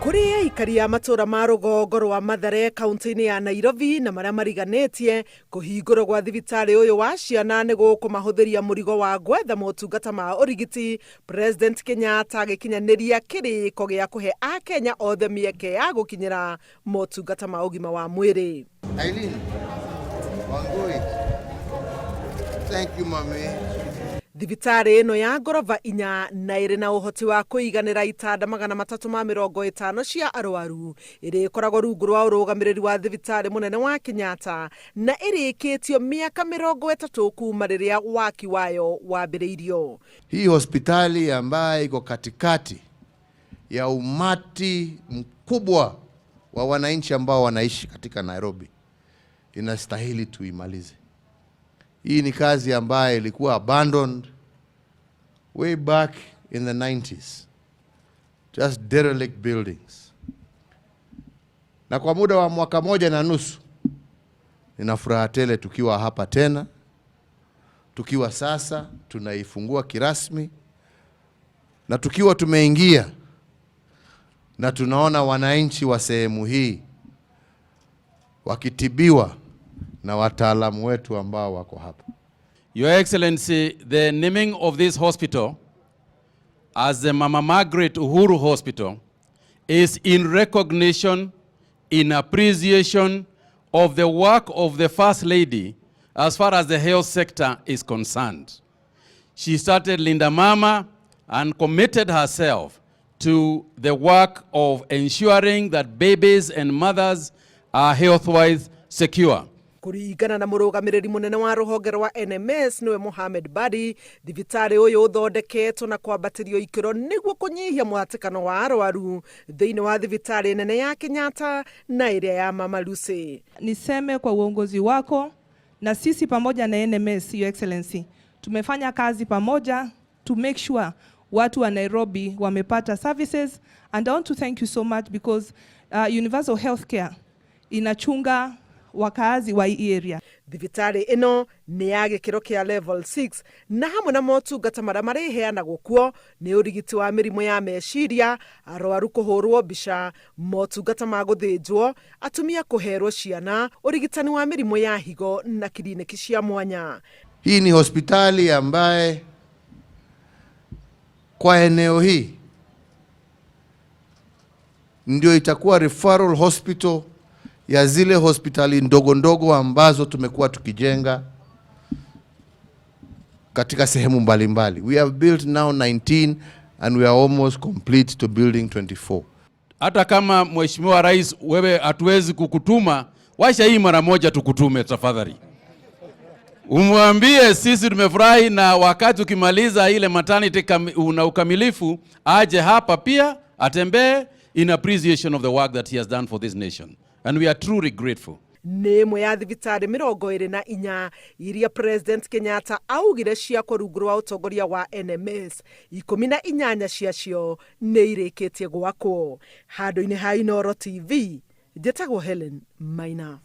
Kuri aikari ya matura ma rũgongo rwa Mathare kaunti-inĩ ya Nairobi na marĩa mariganĩtie kũhingũrwo gwa thibitarĩ ũyũ wa ciana nĩ gũkũmahũthĩria mũrigo wa gwetha motungata ma ũrigiti. President Kenyatta agĩkinyanĩria kĩrĩko gĩa kũhe Akenya othe mĩeke ya gũkinyĩra motungata ma ũgima wa mwĩrĩ. Aileen, Wangui. Thank you, mommy. Thibitarĩ ĩno ya ngoroba 4 na ĩrĩ na ũhoti wa kũiganĩra itanda 350 cia arwaru ĩrĩkoragwo rungu rwa ũrũgamĩrĩri wa thibitarĩ mũnene wa Kenyatta na ĩrĩkĩtio mĩaka 30 kuma rĩrĩa waki wayo wambĩrĩirio. Hii hospitali ambayo iko katikati ya umati mkubwa wa wananchi ambao wanaishi katika Nairobi inastahili tuimalize. Hii ni kazi ambayo ilikuwa abandoned way back in the 90s. Just derelict buildings. Na kwa muda wa mwaka 1.5 nina furaha tele tukiwa hapa tena. Tukiwa sasa tunaifungua kirasmi na tukiwa tumeingia na tunaona wananchi wa sehemu hii wakitibiwa na wataalamu wetu ambao wako hapa. Your Excellency, the naming of this hospital as the Mama Margaret Uhuru Hospital is in recognition, in appreciation of the work of the First Lady as far as the health sector is concerned. She started Linda Mama and committed herself to the work of ensuring that babies and mothers are health-wise secure. Kuringana na mũrũgamĩrĩri mũnene wa rũhonge rwa NMS niwe Mohamed Badi, thibitarĩ ũyũ ũthondeketwo na kwambatĩrio ikĩro nĩguo kũnyihia mũhatĩkano wa arwaru thĩinĩ wa thibitarĩ nene ya Kenyatta na ĩrĩa ya Mama Lucy. Niseme kwa uongozi wako na sisi pamoja na NMS, Your Excellency, tumefanya kazi pamoja to make sure watu wa Nairobi wamepata services, and I want to thank you so much because universal healthcare inachunga wakazi wa hii area. Thibitarĩ ĩno nĩ ya gĩkĩro kĩa level 6 na hamwe na motungata marĩa mareheanagwo kuo nĩ ũrigiti wa mĩrimũ ya meciria, arwaru kũhũrwo mbica, motungata ma gũthĩnjwo, atumia kũherwo ciana, ũrigitani wa mĩrimũ ya higo na kliniki cia mwanya. Hii ni hospitali ambaye kwa eneo hii ndio itakuwa referral hospital ya zile hospitali ndogo ndogo ambazo tumekuwa tukijenga katika sehemu mbalimbali. We have built now 19 and we are almost complete to building 24. Hata kama Mheshimiwa Rais wewe hatuwezi kukutuma, wacha hii mara moja tukutume tafadhali. Umwambie sisi tumefurahi, na wakati ukimaliza ile maternity una ukamilifu aje hapa pia atembee in appreciation of the work that he has done for this nation. And we are truly grateful. Nĩ ĩmwe ya thibitarĩ 24 iria President Kenyatta augire cia kũrungũrwo wa ũtongoria wa NMS. 18 ciacio nĩ irĩkĩtie gwakwo. Handũ-inĩ ha Inooro TV, njĩtagwo Helen Maina.